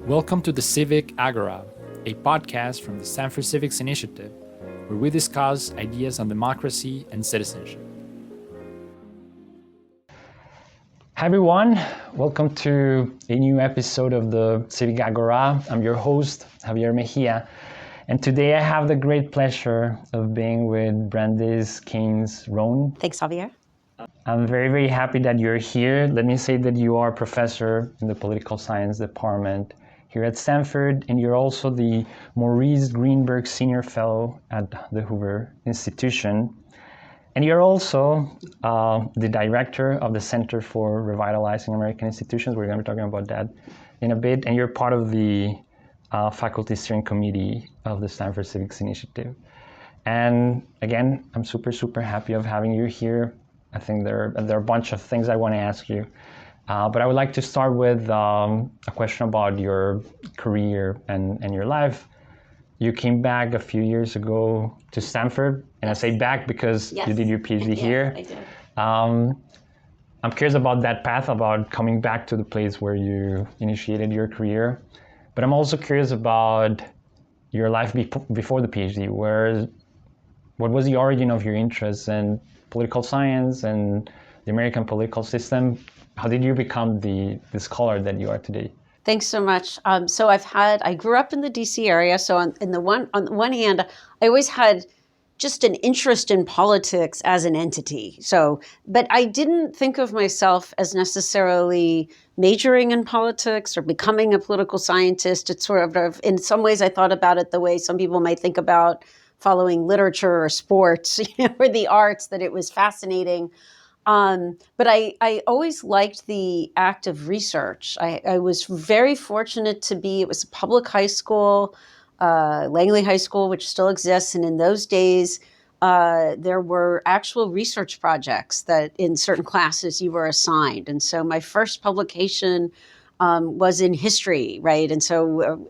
Welcome to the Civic Agora, a podcast from the Stanford Civics Initiative, where we discuss ideas on democracy and citizenship. Hi everyone, welcome to a new episode of the Civic Agora. I'm your host, Javier Mejia, and today I have the great pleasure of being with Brandice Canes-Wrone. Thanks, Javier. I'm very, very happy that you're here. Let me say that you are a professor in the political science department here at Stanford, and you're also the Maurice Greenberg Senior Fellow at the Hoover Institution. And you're also the director of the Center for Revitalizing American Institutions. We're going to be talking about that in a bit. And you're part of the faculty steering committee of the Stanford Civics Initiative. And again, I'm super happy of having you here. I think there are a bunch of things I want to ask you. But I would like to start with a question about your career and your life. You came back a few years ago to Stanford, and Yes. I say back because Yes. you did your PhD Yes, here. I did. I'm curious about that path, about coming back to the place where you initiated your career. But I'm also curious about your life before the PhD. What was the origin of your interest in political science and the American political system? How did you become the scholar that you are today? Thanks so much. So I grew up in the DC area. So on the one hand, I always had just an interest in politics as an entity. But I didn't think of myself as necessarily majoring in politics or becoming a political scientist. It's sort of, in some ways, I thought about it the way some people might think about following literature or sports, or the arts, that it was fascinating. But I always liked the act of research. I was very fortunate it was a public high school, Langley High School, which still exists. And in those days, there were actual research projects that in certain classes you were assigned. And so my first publication was in history, right? And so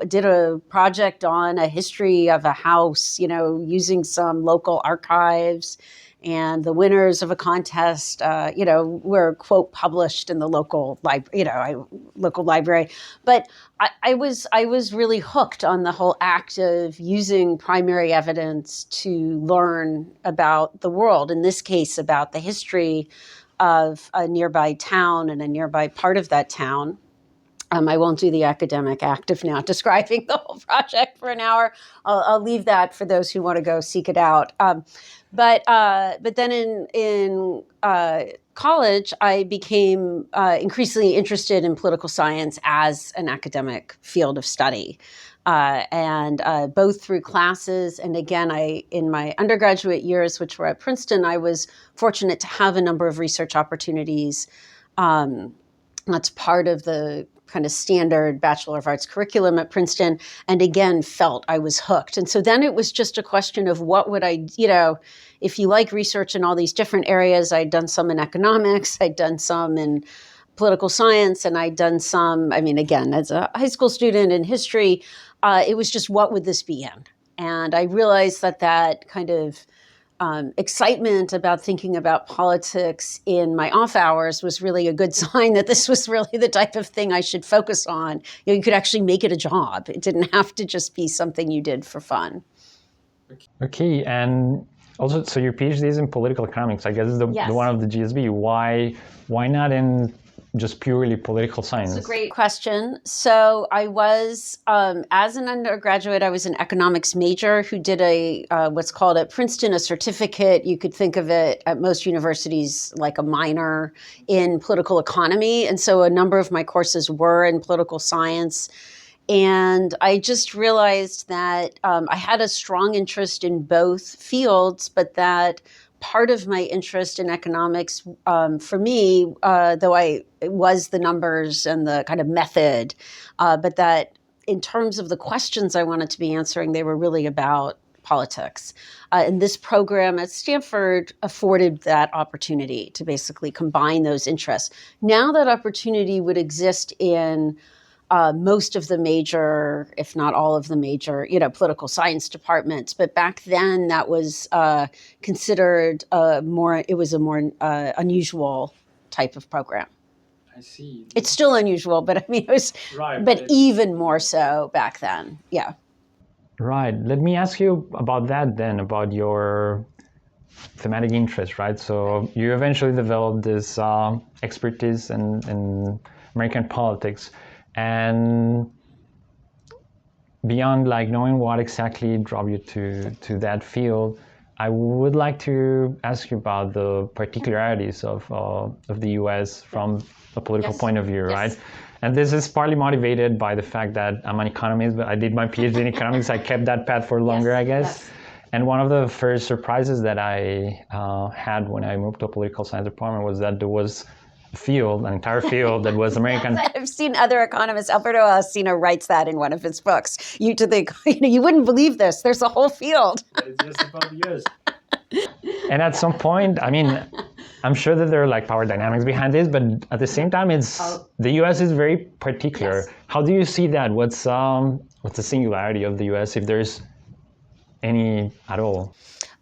did a project on a history of a house, using some local archives. And the winners of a contest, were, quote, published in the local library. But I was really hooked on the whole act of using primary evidence to learn about the world. In this case, about the history of a nearby town and a nearby part of that town. I won't do the academic act of now describing the whole project for an hour. I'll leave that for those who want to go seek it out. But then in college, I became increasingly interested in political science as an academic field of study. And both through classes and again, in my undergraduate years, which were at Princeton, I was fortunate to have a number of research opportunities. That's part of the kind of standard Bachelor of Arts curriculum at Princeton, and again, felt I was hooked. And so then it was just a question of what would I, if you like research in all these different areas, I'd done some in economics, I'd done some in political science, and I'd done some, again, as a high school student in history, it was just, what would this be in? And I realized that kind of excitement about thinking about politics in my off hours was really a good sign that this was really the type of thing I should focus on. You could actually make it a job. It didn't have to just be something you did for fun. Okay, and also, so your PhD is in political economics. I guess it's Yes. the one of the GSB. Why not in just purely political science? That's a great question. So I was, as an undergraduate, I was an economics major who did what's called at Princeton a certificate. You could think of it at most universities like a minor in political economy. And so a number of my courses were in political science. And I just realized that I had a strong interest in both fields, but that part of my interest in economics, for me, though it was the numbers and the kind of method, but that in terms of the questions I wanted to be answering, they were really about politics. And this program at Stanford afforded that opportunity to basically combine those interests. Now that opportunity would exist in most of the major, if not all of the major, political science departments. But back then, that was considered a more unusual type of program. I see. It's still unusual, but I mean, it was, Right, but even more so back then. Yeah. Right. Let me ask you about that then, about your thematic interest, right? So you eventually developed this expertise in American politics, and beyond like knowing what exactly drove you to that field, I would like to ask you about the particularities of the U.S. from a political point of view, right? And this is partly motivated by the fact that I'm an economist, but I did my PhD in economics. I kept that path for longer, I guess. And one of the first surprises that I had when I moved to a political science department was that there was a field, an entire field that was American. I've seen other economists. Alberto Alsina writes that in one of his books. You wouldn't believe this. There's a whole field. It's just about years. And at some point, I mean, I'm sure that there are like power dynamics behind this, but at the same time, the U.S. is very particular. Yes. How do you see that? What's the singularity of the U.S., if there's any at all?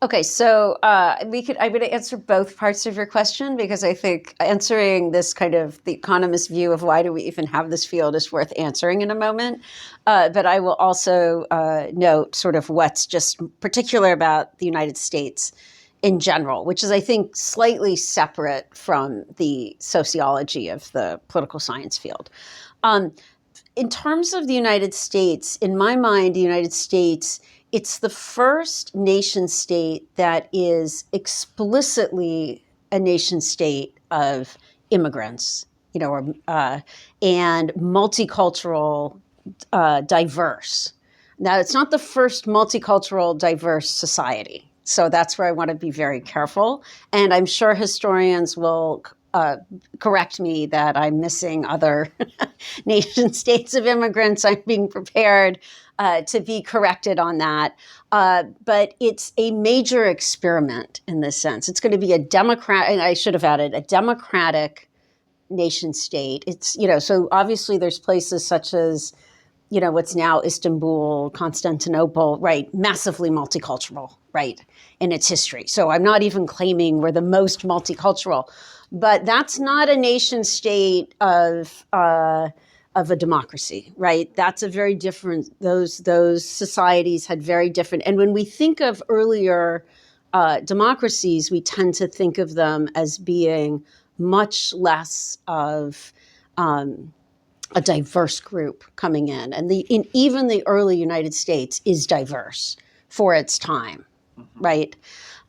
Okay, so I'm going to answer both parts of your question, because I think answering this kind of the economist view of why do we even have this field is worth answering in a moment. But I will also note sort of what's just particular about the United States in general, which is, I think, slightly separate from the sociology of the political science field. In terms of the United States, in my mind, the United States, it's the first nation state that is explicitly a nation state of immigrants, and multicultural, diverse. Now, it's not the first multicultural, diverse society. So that's where I want to be very careful. And I'm sure historians will correct me that I'm missing other nation states of immigrants. I'm being prepared to be corrected on that. But it's a major experiment in this sense. It's going to be and I should have added, a democratic nation state. It's, so obviously there's places such as, what's now Istanbul, Constantinople, right? Massively multicultural, right? In its history. So I'm not even claiming we're the most multicultural, but that's not a nation state of a democracy, right? That's a very different, those societies had very different. And when we think of earlier democracies, we tend to think of them as being much less of a diverse group coming in. And even the early United States is diverse for its time, right?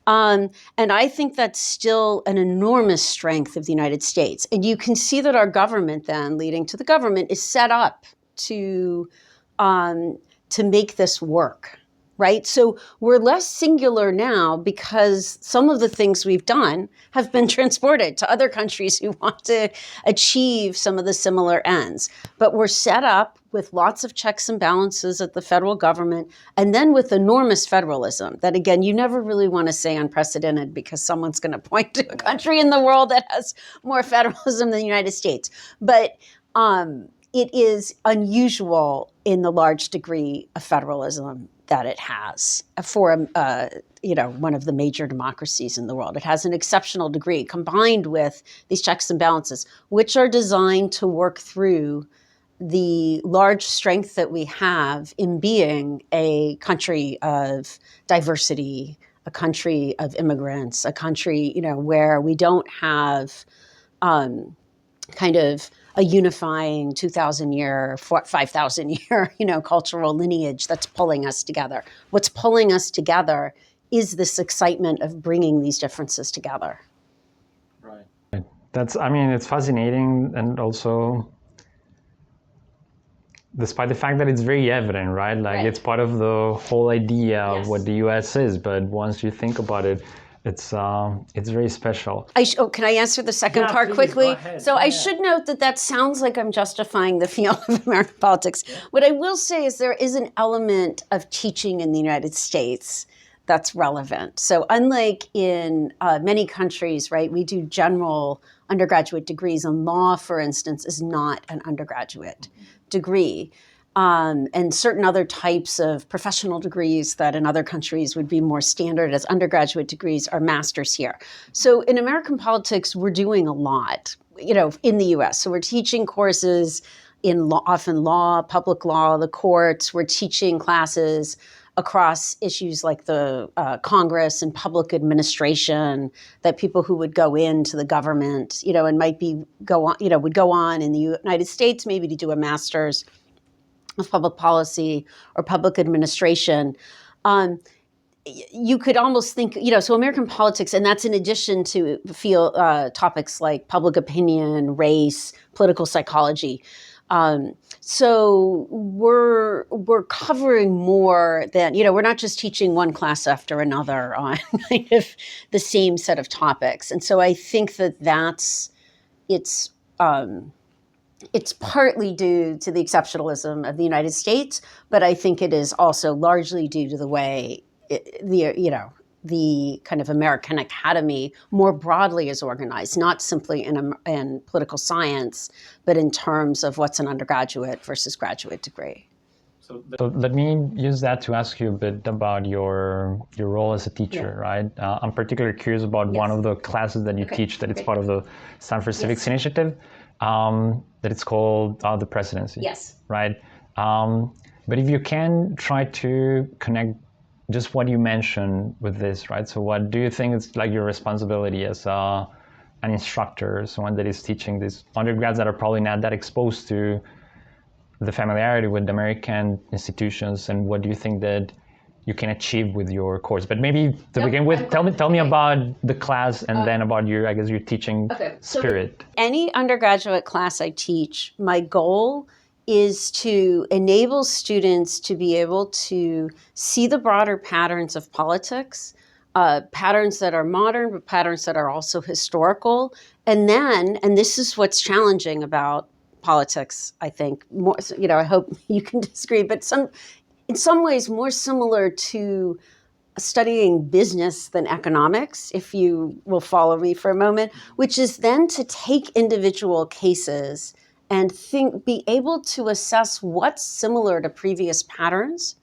And I think that's still an enormous strength of the United States. And you can see that our government then, leading to the government, is set up to make this work, right? So we're less singular now because some of the things we've done have been transported to other countries who want to achieve some of the similar ends. But we're set up with lots of checks and balances at the federal government, and then with enormous federalism that, again, you never really want to say unprecedented because someone's going to point to a country in the world that has more federalism than the United States. But it is unusual in the large degree of federalism that it has for one of the major democracies in the world. It has an exceptional degree combined with these checks and balances, which are designed to work through the large strength that we have in being a country of diversity, a country of immigrants, a country, where we don't have kind of a unifying 2,000-year, 5,000-year, cultural lineage that's pulling us together. What's pulling us together is this excitement of bringing these differences together. Right. It's fascinating, and also, despite the fact that it's very evident, right? Like It's part of the whole idea of what the U.S. is, but once you think about it, it's very special. Can I answer the second part please, quickly? So I should note that sounds like I'm justifying the field of American politics. Yeah. What I will say is there is an element of teaching in the United States that's relevant. So unlike in many countries, right, we do general undergraduate degrees, and law, for instance, is not an undergraduate degree. And certain other types of professional degrees that in other countries would be more standard as undergraduate degrees are masters here. So in American politics, we're doing a lot. in the U.S. So we're teaching courses in law, often law, public law, the courts. We're teaching classes across issues like the Congress and public administration, that people who would go into the government, and would go on in the United States maybe to do a master's of public policy or public administration. You could almost think, so American politics, and that's in addition to topics like public opinion, race, political psychology. So we're covering more than, we're not just teaching one class after another on kind of the same set of topics. And so I think it's partly due to the exceptionalism of the United States, but I think it is also largely due to the way the kind of American academy more broadly is organized, not simply in political science, but in terms of what's an undergraduate versus graduate degree. So let me use that to ask you a bit about your role as a teacher, right? I'm particularly curious about one of the classes that you teach that it's part of the Stanford Civics Initiative, that it's called the Presidency. Yes. Right? But if you can try to connect just what you mentioned with this, right? So what do you think is like your responsibility as an instructor, someone that is teaching these undergrads that are probably not that exposed to the familiarity with American institutions, and what do you think that you can achieve with your course? But maybe to begin with, tell me about the class and then about your teaching spirit. So any undergraduate class I teach, my goal is to enable students to be able to see the broader patterns of politics, patterns that are modern, but patterns that are also historical. And this is what's challenging about politics, I think, more, I hope you can disagree, but in some ways more similar to studying business than economics, if you will follow me for a moment, which is then to take individual cases and be able to assess what's similar to previous patterns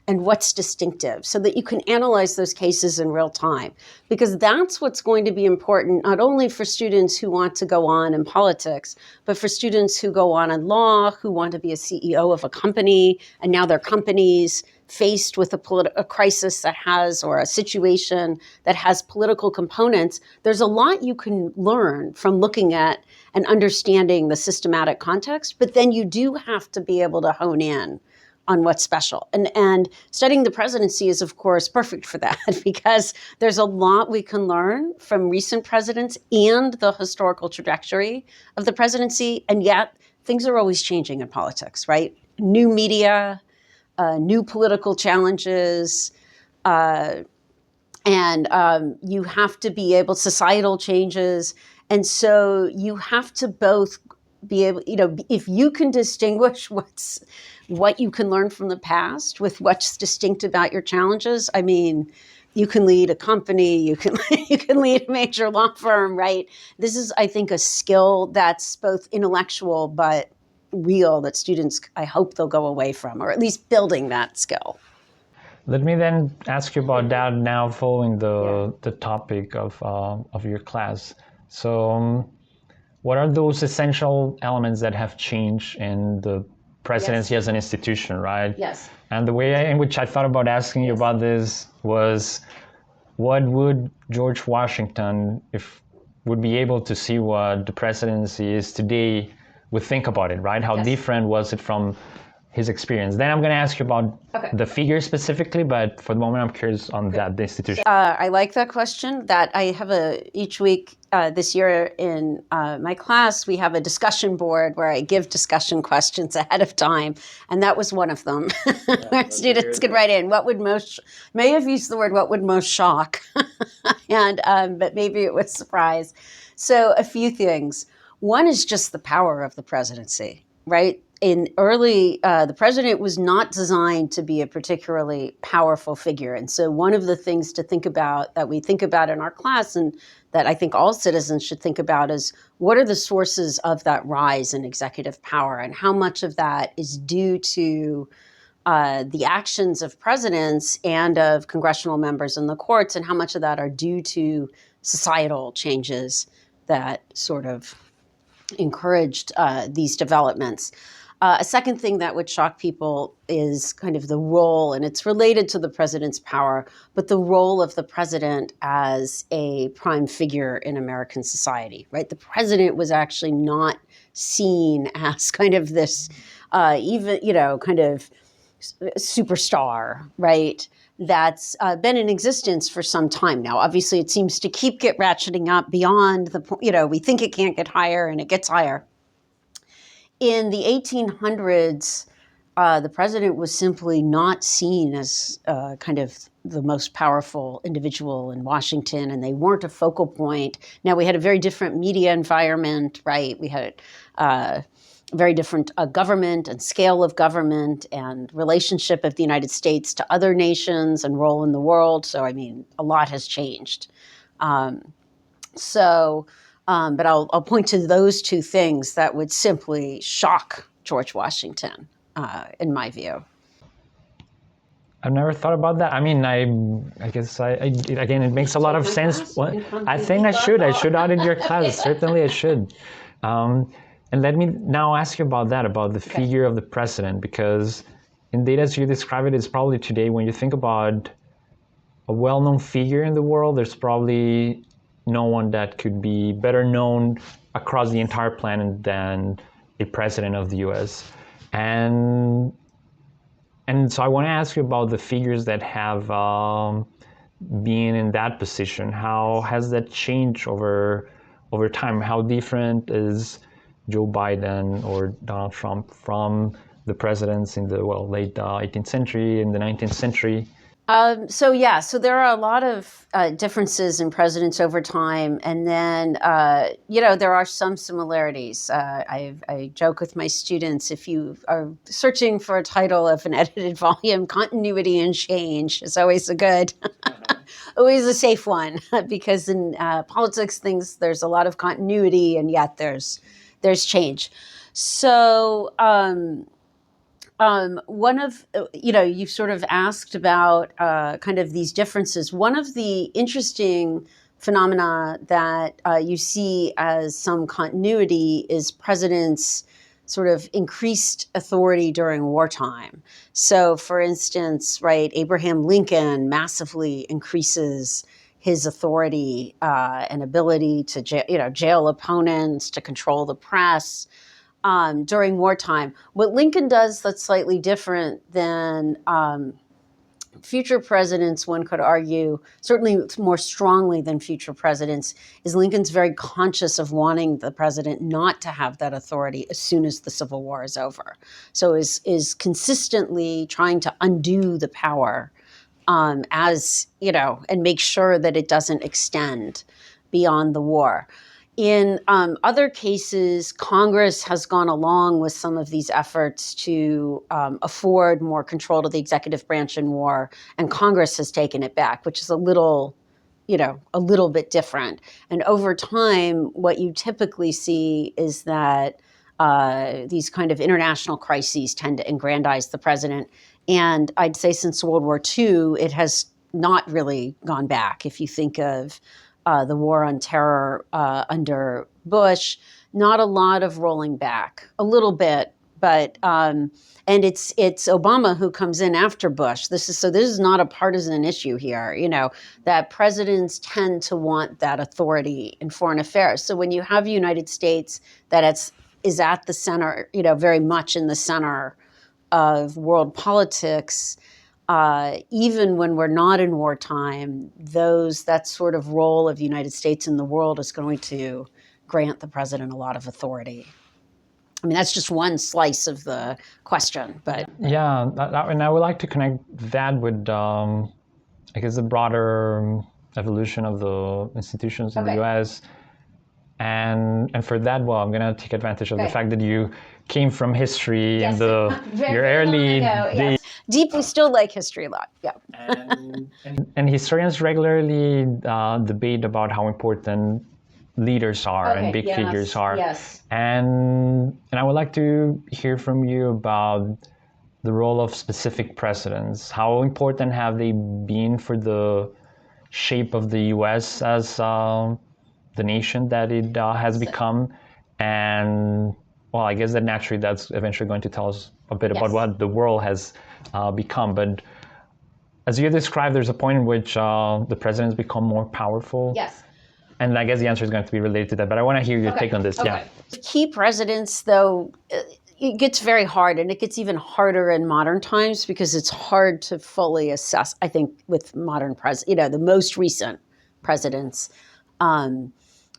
and what's distinctive, so that you can analyze those cases in real time. Because that's what's going to be important, not only for students who want to go on in politics, but for students who go on in law, who want to be a CEO of a company, and now their companies faced with a crisis that has, or a situation that has political components. There's a lot you can learn from looking at and understanding the systematic context, but then you do have to be able to hone in on what's special. And studying the presidency is, of course, perfect for that, because there's a lot we can learn from recent presidents and the historical trajectory of the presidency, and yet things are always changing in politics, right? New media, new political challenges, and you have to be able, societal changes. And so you have to both be able, if you can distinguish what you can learn from the past with what's distinct about your challenges, I mean, you can lead a company, you can lead a major law firm, right? This is, I think, a skill that's both intellectual but real, that students, I hope they'll go away from, or at least building that skill. Let me then ask you about that now, following the topic of your class. So what are those essential elements that have changed in the presidency as an institution, right? Yes. And the way in which I thought about asking you about this was, what would George Washington, if would be able to see what the presidency is today, would think about it, right? How different was it from his experience? Then I'm going to ask you about the figure specifically, but for the moment I'm curious on the institution. I like that question. That I have each week this year in my class, we have a discussion board where I give discussion questions ahead of time, and that was one of them. Where students could write in, may have used the word, what would most shock, and but maybe it would surprise. So a few things. One is just the power of the presidency, right? The president was not designed to be a particularly powerful figure. And so one of the things to think about, that we think about in our class, and that I think all citizens should think about, is what are the sources of that rise in executive power, and how much of that is due to the actions of presidents and of congressional members in the courts, and how much of that are due to societal changes that sort of encouraged these developments. A second thing that would shock people is kind of the role, and it's related to the president's power, but the role of the president as a prime figure in American society, right? The president was actually not seen as kind of this, even, kind of superstar, right? That's been in existence for some time now. Obviously, it seems to get ratcheting up beyond the point, we think it can't get higher and it gets higher. In the 1800s, the president was simply not seen as kind of the most powerful individual in Washington, and they weren't a focal point. Now, we had a very different media environment, right? We had a very different government and scale of government and relationship of the United States to other nations and role in the world. So, I mean, a lot has changed. But I'll point to those two things that would simply shock George Washington, in my view. I've never thought about that. I mean, I guess again, it makes a lot of sense. I think I should audit your class. Certainly I should. And let me now ask you about that, about the figure of the president, because indeed, as you describe it, it's probably today, when you think about a well-known figure in the world, there's probably no one that could be better known across the entire planet than a president of the US. And so I want to ask you about the figures that have been in that position. How has that changed over time? How different is Joe Biden or Donald Trump from the presidents in the late 18th century and the 19th century? So there are a lot of differences in presidents over time, and then there are some similarities. I joke with my students, if you are searching for a title of an edited volume, continuity and change is always always a safe one, because in politics, there's a lot of continuity, and yet there's change. So. One of, you've sort of asked about kind of these differences. One of the interesting phenomena that you see as some continuity is presidents' sort of increased authority during wartime. So, for instance, right, Abraham Lincoln massively increases his authority and ability to jail opponents, to control the press. During wartime. What Lincoln does that's slightly different than future presidents, one could argue, certainly more strongly than future presidents, is Lincoln's very conscious of wanting the president not to have that authority as soon as the Civil War is over. So is consistently trying to undo the power and make sure that it doesn't extend beyond the war. In other cases, Congress has gone along with some of these efforts to afford more control to the executive branch in war, and Congress has taken it back, which is a little bit different. And over time, what you typically see is that these kind of international crises tend to aggrandize the president. And I'd say since World War II, it has not really gone back. If you think of the war on terror under Bush, not a lot of rolling back, a little bit, but and it's Obama who comes in after Bush. This is not a partisan issue here, that presidents tend to want that authority in foreign affairs. So when you have a United States that is at the center, very much in the center of world politics, even when we're not in wartime, that sort of role of the United States in the world is going to grant the president a lot of authority. I mean, that's just one slice of the question, but yeah, and I would like to connect that with, I guess, the broader evolution of the institutions in the U.S. And for that, I'm going to take advantage of the fact that you came from history in your early days. Deeply still like history a lot, yeah. And historians regularly debate about how important leaders are and big figures are. Yes. And I would like to hear from you about the role of specific presidents. How important have they been for the shape of the U.S. as the nation that it has become? And well, I guess that naturally that's eventually going to tell us a bit about what the world has become. But as you described, there's a point in which the president's become more powerful. Yes. And I guess the answer is going to be related to that. But I want to hear your take on this. Yeah. Key presidents, though, it gets very hard, and it gets even harder in modern times because it's hard to fully assess, I think, with modern the most recent presidents,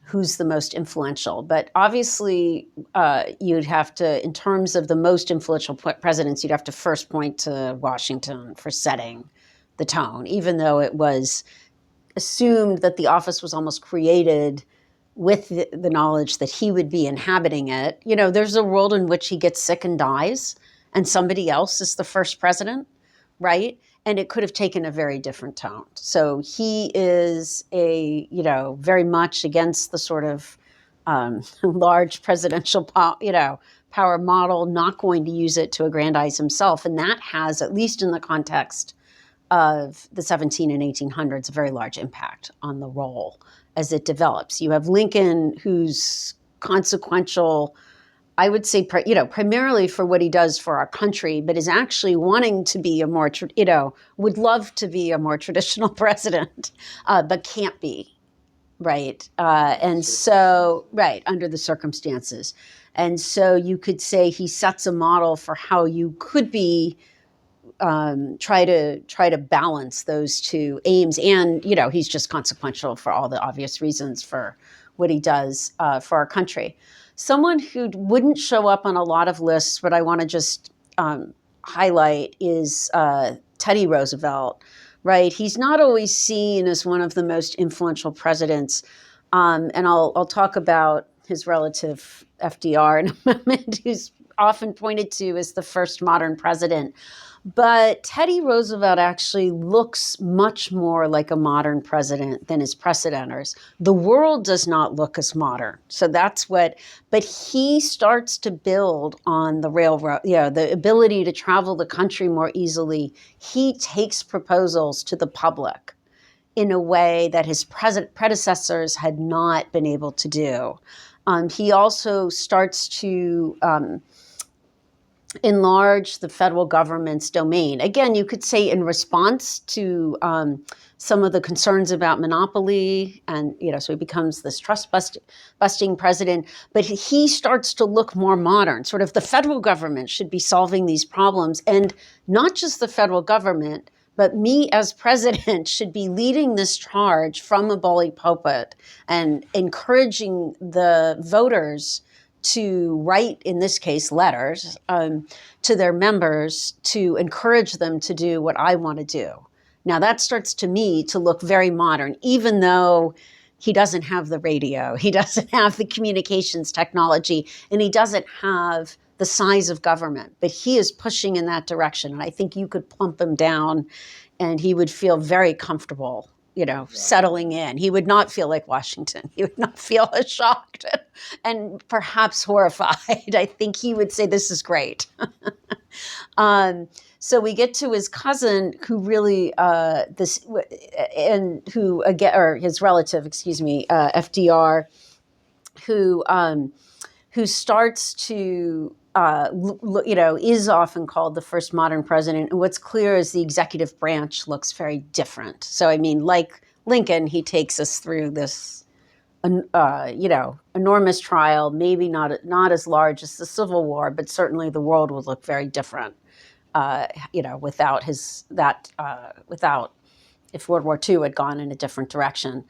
who's the most influential. But obviously, you'd have to, in terms of the most influential presidents, you'd have to first point to Washington for setting the tone, even though it was assumed that the office was almost created with the knowledge that he would be inhabiting it. There's a world in which he gets sick and dies, and somebody else is the first president, right? And it could have taken a very different tone. So he is very much against the sort of large presidential power model, not going to use it to aggrandize himself. And that has, at least in the context of the 17 and 1800s, a very large impact on the role as it develops. You have Lincoln, who's consequential, I would say, primarily for what he does for our country, but is actually wanting to be would love to be a more traditional president, but can't be, right? Under the circumstances. And so you could say he sets a model for how you could be, try to balance those two aims. And, he's just consequential for all the obvious reasons for what he does for our country. Someone who wouldn't show up on a lot of lists, but I want to just highlight is Teddy Roosevelt, right? He's not always seen as one of the most influential presidents. And I'll talk about his relative FDR in a moment, who's often pointed to as the first modern president. But Teddy Roosevelt actually looks much more like a modern president than his precedenters. The world does not look as modern. So but he starts to build on the railroad, the ability to travel the country more easily. He takes proposals to the public in a way that his predecessors had not been able to do. He also starts to enlarge the federal government's domain. Again, you could say in response to some of the concerns about monopoly, and so he becomes this trust-busting president. But he starts to look more modern. Sort of the federal government should be solving these problems, and not just the federal government, but me as president should be leading this charge from a bully pulpit and encouraging the voters to write, in this case, letters to their members to encourage them to do what I want to do. Now that starts to me to look very modern, even though he doesn't have the radio, he doesn't have the communications technology, and he doesn't have the size of government, but he is pushing in that direction. And I think you could plump him down and he would feel very comfortable settling in. He would not feel like Washington. He would not feel as shocked and perhaps horrified. I think he would say, this is great. So we get to his cousin, who really, his relative, FDR, who starts to, is often called the first modern president. And what's clear is the executive branch looks very different. So, like Lincoln, he takes us through this, enormous trial, maybe not as large as the Civil War, but certainly the world would look very different, without if World War II had gone in a different direction.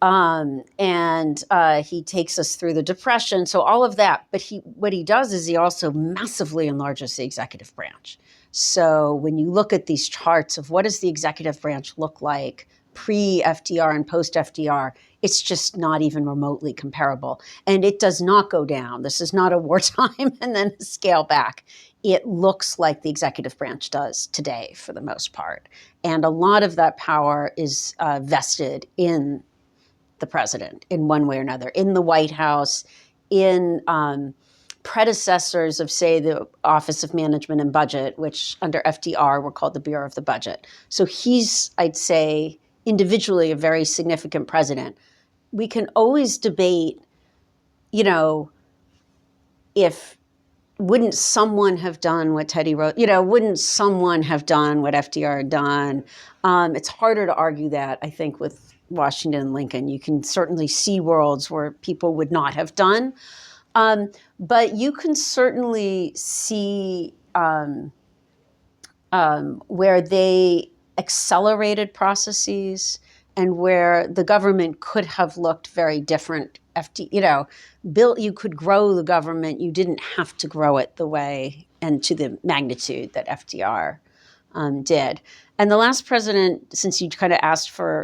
And he takes us through the Depression. So all of that. But what he does is he also massively enlarges the executive branch. So when you look at these charts of what does the executive branch look like pre-FDR and post-FDR, it's just not even remotely comparable. And it does not go down. This is not a wartime and then scale back. It looks like the executive branch does today for the most part. And a lot of that power is vested in the president in one way or another, in the White House, in predecessors of, say, the Office of Management and Budget, which under FDR were called the Bureau of the Budget. So he's, I'd say, individually a very significant president. We can always debate, if wouldn't someone have done what Teddy wrote? Wouldn't someone have done what FDR had done? It's harder to argue that, I think, with Washington and Lincoln. You can certainly see worlds where people would not have done. But you can certainly see where they accelerated processes and where the government could have looked very different. You could grow the government. You didn't have to grow it the way and to the magnitude that FDR did. And the last president, since you kind of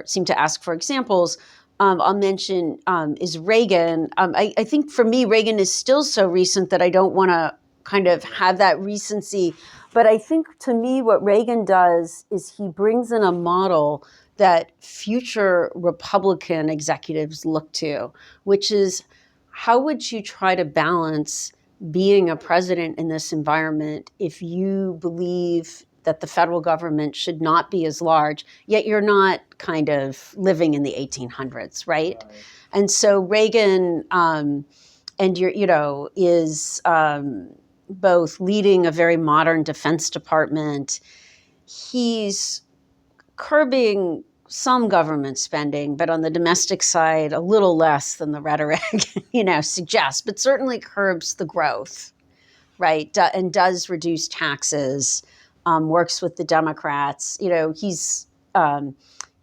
seemed to ask for examples, I'll mention is Reagan. I think for me, Reagan is still so recent that I don't want to kind of have that recency. But I think to me, what Reagan does is he brings in a model that future Republican executives look to, which is how would you try to balance being a president in this environment if you believe that the federal government should not be as large, yet you're not kind of living in the 1800s, right? And so Reagan is both leading a very modern Defense Department. He's curbing some government spending, but on the domestic side, a little less than the rhetoric, suggests, but certainly curbs the growth, right? And does reduce taxes, works with the Democrats.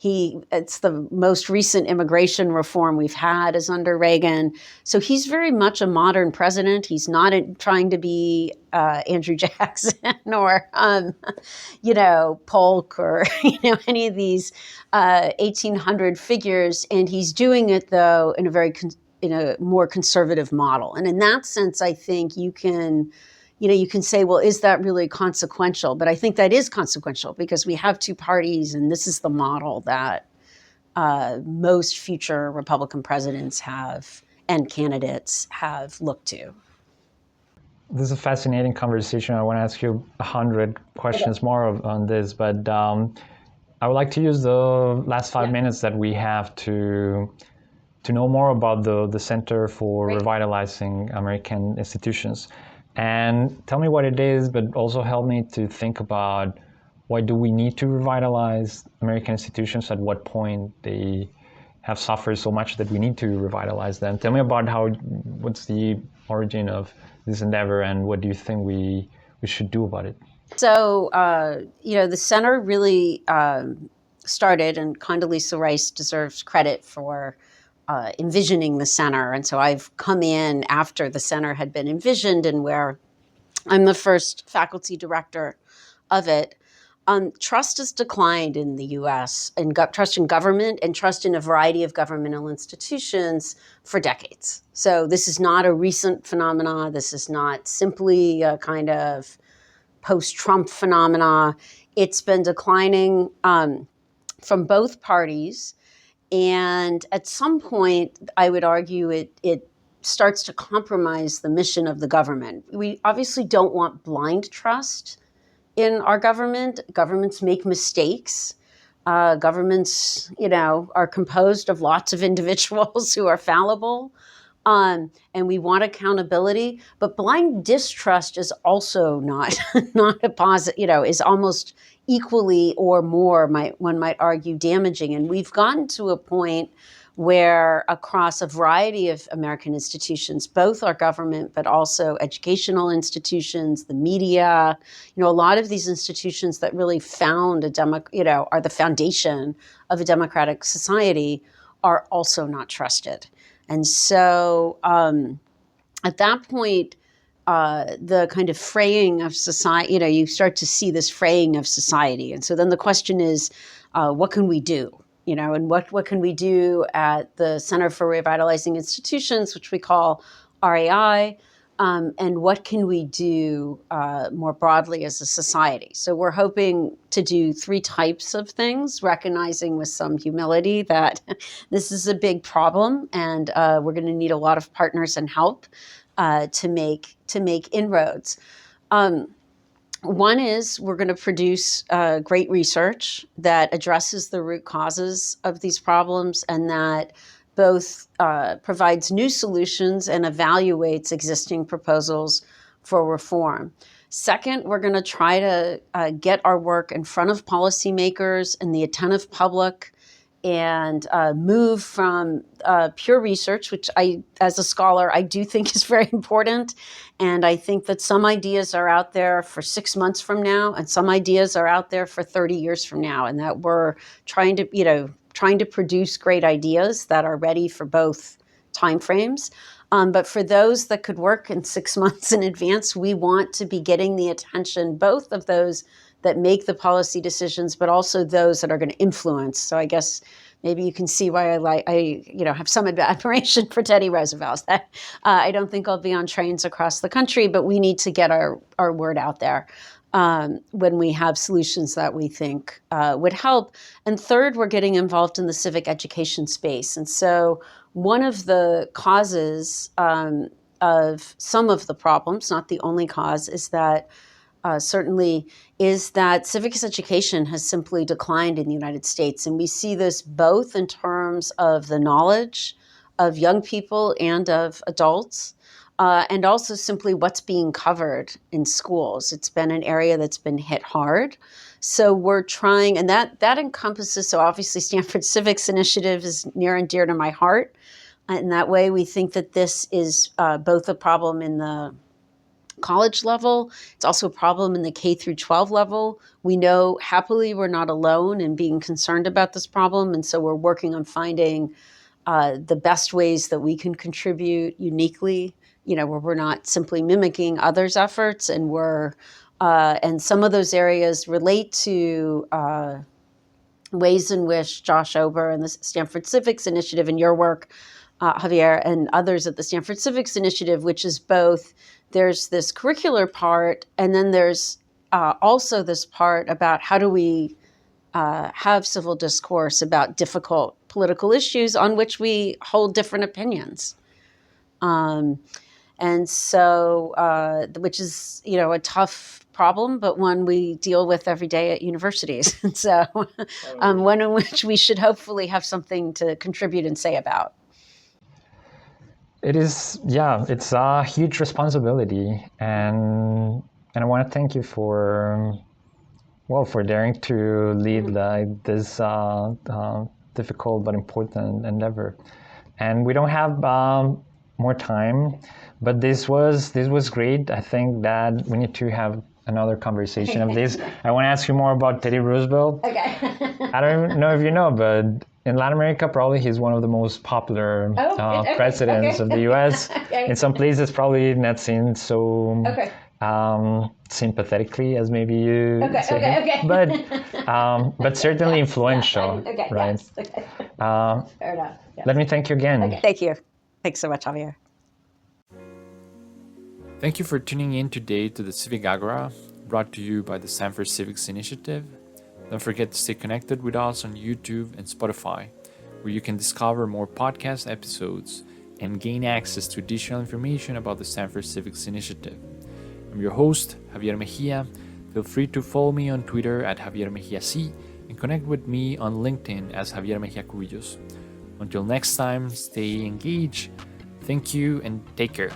It's the most recent immigration reform we've had is under Reagan. So he's very much a modern president. He's not trying to be Andrew Jackson or, Polk or, any of these 1800 figures. And he's doing it, though, in a more conservative model. And in that sense, I think you can say, well, is that really consequential? But I think that is consequential because we have two parties, and this is the model that most future Republican presidents and candidates have looked to. This is a fascinating conversation. I want to ask you 100 questions more on this, but I would like to use the last 5 minutes that we have to know more about the Center for Revitalizing American Institutions. And tell me what it is, but also help me to think about why do we need to revitalize American institutions? At what point they have suffered so much that we need to revitalize them? Tell me about what's the origin of this endeavor and what do you think we should do about it? So, the center really started, and Condoleezza Rice deserves credit for envisioning the center. And so I've come in after the center had been envisioned and where I'm the first faculty director of it. Trust has declined in the U.S. and trust in government and trust in a variety of governmental institutions for decades. So this is not a recent phenomena. This is not simply a kind of post-Trump phenomena. It's been declining from both parties. And at some point, I would argue it starts to compromise the mission of the government. We obviously don't want blind trust in our government. Governments make mistakes. Governments, are composed of lots of individuals who are fallible. And we want accountability. But blind distrust is also not a positive, is almost equally or more, one might argue, damaging. And we've gotten to a point where across a variety of American institutions, both our government, but also educational institutions, the media, a lot of these institutions that really are the foundation of a democratic society are also not trusted. And so at that point, the kind of fraying of society, you start to see this fraying of society. And so then the question is, what can we do? And what can we do at the Center for Revitalizing Institutions, which we call RAI, and what can we do more broadly as a society? So we're hoping to do 3 types of things, recognizing with some humility that this is a big problem and we're going to need a lot of partners and help to make inroads. One is we're going to produce great research that addresses the root causes of these problems and that both provides new solutions and evaluates existing proposals for reform. Second, we're going to try to get our work in front of policymakers and the attentive public, and move from pure research, which as a scholar, I do think is very important. And I think that some ideas are out there for 6 months from now, and some ideas are out there for 30 years from now, and that we're trying to produce great ideas that are ready for both timeframes. But for those that could work in 6 months in advance, we want to be getting the attention, both of those that make the policy decisions, but also those that are going to influence. So I guess maybe you can see why I have some admiration for Teddy Roosevelt. I don't think I'll be on trains across the country, but we need to get our word out there when we have solutions that we think would help. And third, we're getting involved in the civic education space. And so one of the causes of some of the problems, not the only cause, is that civics education has simply declined in the United States. And we see this both in terms of the knowledge of young people and of adults, and also simply what's being covered in schools. It's been an area that's been hit hard. So we're trying, and that encompasses, so obviously Stanford Civics Initiative is near and dear to my heart. In that way, we think that this is both a problem in the college level. It's also a problem in the K through 12 level. We know happily we're not alone in being concerned about this problem. And so we're working on finding the best ways that we can contribute uniquely, where we're not simply mimicking others' efforts. And some of those areas relate to ways in which Josh Ober and the Stanford Civics Initiative and your work, Javier, and others at the Stanford Civics Initiative, which is both, there's this curricular part, and then there's also this part about how do we have civil discourse about difficult political issues on which we hold different opinions. And so, which is, a tough problem, but one we deal with every day at universities. And so one in which we should hopefully have something to contribute and say about. It is, it's a huge responsibility, and I want to thank you for daring to lead this difficult but important endeavor. And we don't have more time, but this was great. I think that we need to have another conversation of this. I want to ask you more about Teddy Roosevelt. Okay. I don't know if you know, but in Latin America, probably he's one of the most popular presidents of the U.S. Okay. In some places, probably not seen so sympathetically as maybe you say. But certainly influential, right? Yes. Okay. Fair enough. Yeah. Let me thank you again. Okay. Thank you. Thanks so much, Javier. Thank you for tuning in today to the Civic Agora, brought to you by the Stanford Civics Initiative. Don't forget to stay connected with us on YouTube and Spotify, where you can discover more podcast episodes and gain access to additional information about the Stanford Civics Initiative. I'm your host, Javier Mejia. Feel free to follow me on Twitter at Javier Mejia C and connect with me on LinkedIn as Javier Mejia Cubillos. Until next time, stay engaged. Thank you and take care.